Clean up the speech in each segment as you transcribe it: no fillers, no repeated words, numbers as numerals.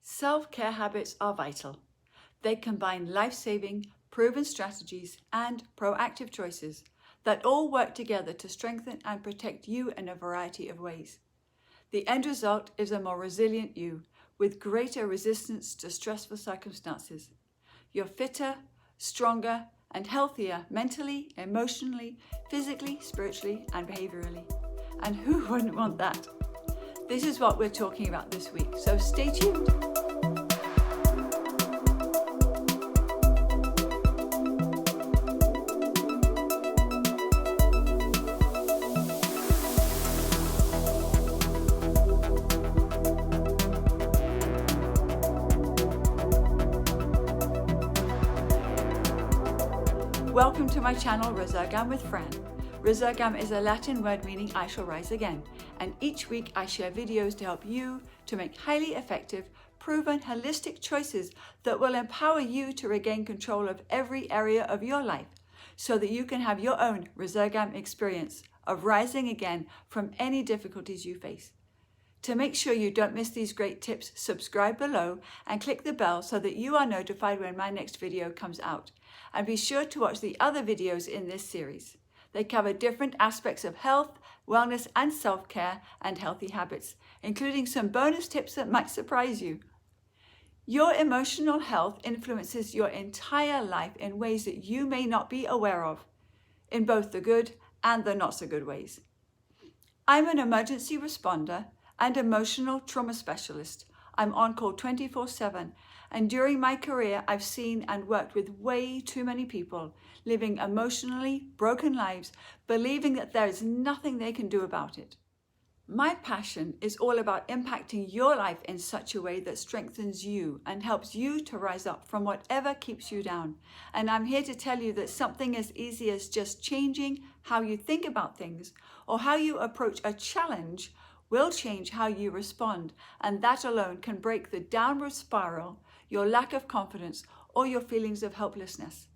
Self-care habits are vital. They combine life-saving, proven strategies and proactive choices that all work together to strengthen and protect you in a variety of ways. The end result is a more resilient you with greater resistance to stressful circumstances. You're fitter, stronger, and healthier mentally, emotionally, physically, spiritually, and behaviorally. And who wouldn't want that? This is what we're talking about this week, so stay tuned. Welcome to my channel, Resurgam with Fran. Resurgam is a Latin word meaning I shall rise again, and each week I share videos to help you to make highly effective, proven, holistic choices that will empower you to regain control of every area of your life so that you can have your own Resurgam experience of rising again from any difficulties you face. To make sure you don't miss these great tips, subscribe below and click the bell so that you are notified when my next video comes out. And be sure to watch the other videos in this series. They cover different aspects of health, wellness and self-care and healthy habits, including some bonus tips that might surprise you. Your emotional health influences your entire life in ways that you may not be aware of, in both the good and the not so good ways. I'm an emergency responder and emotional trauma specialist. I'm on call 24/7, and during my career I've seen and worked with way too many people living emotionally broken lives, believing that there is nothing they can do about it. My passion is all about impacting your life in such a way that strengthens you and helps you to rise up from whatever keeps you down. And I'm here to tell you that something as easy as just changing how you think about things or how you approach a challenge will change how you respond, and that alone can break the downward spiral, your lack of confidence, or your feelings of helplessness.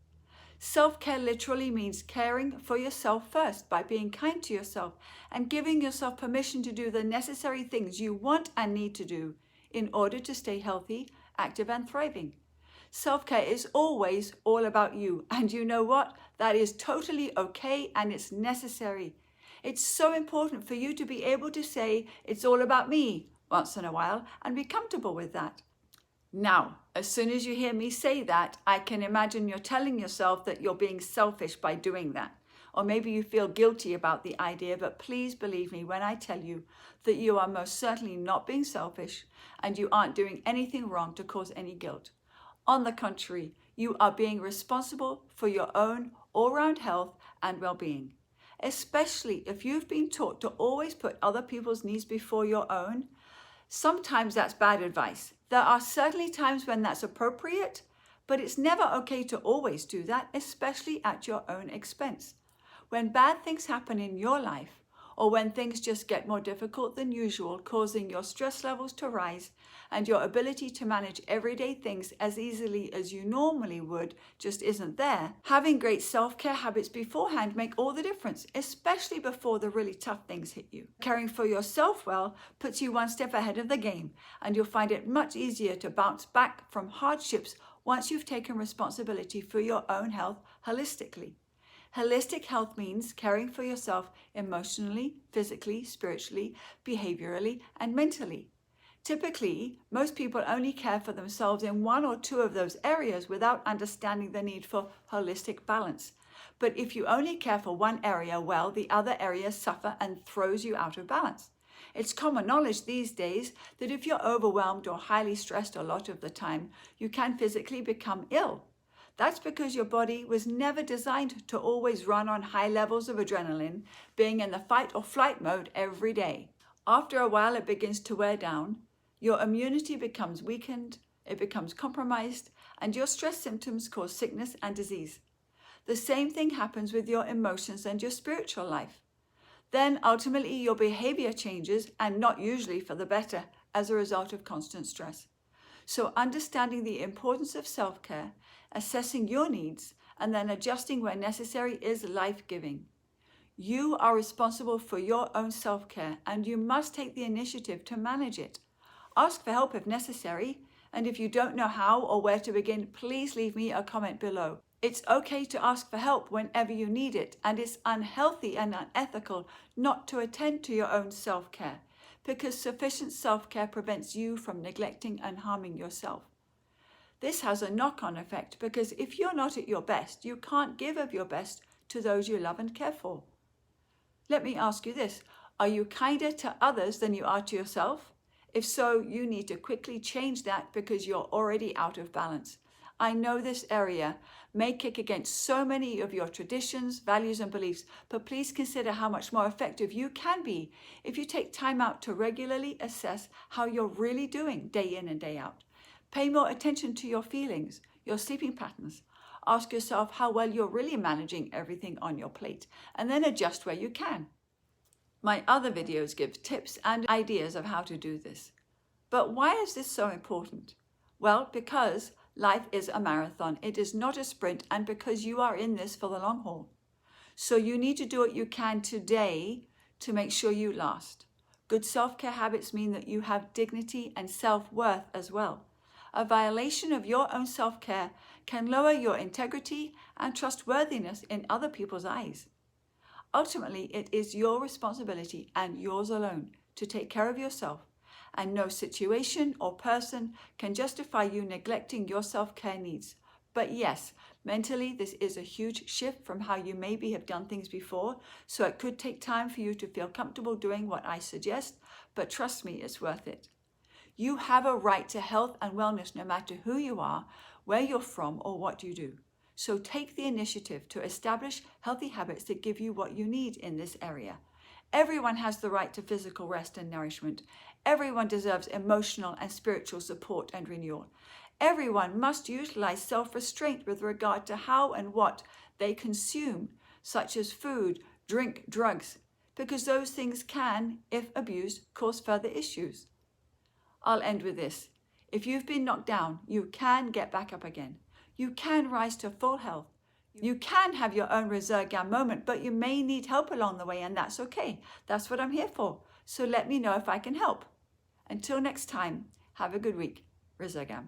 Self-care literally means caring for yourself first by being kind to yourself and giving yourself permission to do the necessary things you want and need to do in order to stay healthy, active, and thriving. Self-care is always all about you, and you know what? That is totally okay and it's necessary. It's so important for you to be able to say, it's all about me once in a while and be comfortable with that. Now, as soon as you hear me say that, I can imagine you're telling yourself that you're being selfish by doing that. Or maybe you feel guilty about the idea, but please believe me when I tell you that you are most certainly not being selfish and you aren't doing anything wrong to cause any guilt. On the contrary, you are being responsible for your own all-round health and well-being. Especially if you've been taught to always put other people's needs before your own. Sometimes that's bad advice. There are certainly times when that's appropriate, but it's never okay to always do that, especially at your own expense. When bad things happen in your life, or when things just get more difficult than usual, causing your stress levels to rise and your ability to manage everyday things as easily as you normally would just isn't there, having great self-care habits beforehand make all the difference, especially before the really tough things hit you. Caring for yourself well puts you one step ahead of the game, and you'll find it much easier to bounce back from hardships once you've taken responsibility for your own health holistically. Holistic health means caring for yourself emotionally, physically, spiritually, behaviorally, and mentally. Typically, most people only care for themselves in one or two of those areas without understanding the need for holistic balance. But if you only care for one area well, the other areas suffer and throws you out of balance. It's common knowledge these days that if you're overwhelmed or highly stressed a lot of the time, you can physically become ill. That's because your body was never designed to always run on high levels of adrenaline, being in the fight or flight mode every day. After a while, it begins to wear down. Your immunity becomes weakened, it becomes compromised, and your stress symptoms cause sickness and disease. The same thing happens with your emotions and your spiritual life. Then ultimately your behavior changes, and not usually for the better, as a result of constant stress. So understanding the importance of self-care, assessing your needs, and then adjusting where necessary is life-giving. You are responsible for your own self-care, and you must take the initiative to manage it. Ask for help if necessary, and if you don't know how or where to begin, please leave me a comment below. It's okay to ask for help whenever you need it, and it's unhealthy and unethical not to attend to your own self-care, because sufficient self-care prevents you from neglecting and harming yourself. This has a knock-on effect because if you're not at your best, you can't give of your best to those you love and care for. Let me ask you this: are you kinder to others than you are to yourself? If so, you need to quickly change that because you're already out of balance. I know this area may kick against so many of your traditions, values, and beliefs, but please consider how much more effective you can be if you take time out to regularly assess how you're really doing day in and day out. Pay more attention to your feelings, your sleeping patterns. Ask yourself how well you're really managing everything on your plate, and then adjust where you can. My other videos give tips and ideas of how to do this. But why is this so important? Well, because life is a marathon. It is not a sprint, and because you are in this for the long haul. So you need to do what you can today to make sure you last. Good self-care habits mean that you have dignity and self-worth as well. A violation of your own self-care can lower your integrity and trustworthiness in other people's eyes. Ultimately, it is your responsibility and yours alone to take care of yourself, and no situation or person can justify you neglecting your self-care needs. But yes, mentally, this is a huge shift from how you maybe have done things before, so it could take time for you to feel comfortable doing what I suggest, but trust me, it's worth it. You have a right to health and wellness no matter who you are, where you're from, or what you do. So take the initiative to establish healthy habits that give you what you need in this area. Everyone has the right to physical rest and nourishment. Everyone deserves emotional and spiritual support and renewal. Everyone must utilize self-restraint with regard to how and what they consume, such as food, drink, drugs, because those things can, if abused, cause further issues. I'll end with this. If you've been knocked down, you can get back up again. You can rise to full health. You can have your own Resurgam moment, but you may need help along the way, and that's okay. That's what I'm here for. So let me know if I can help. Until next time, have a good week. Resurgam.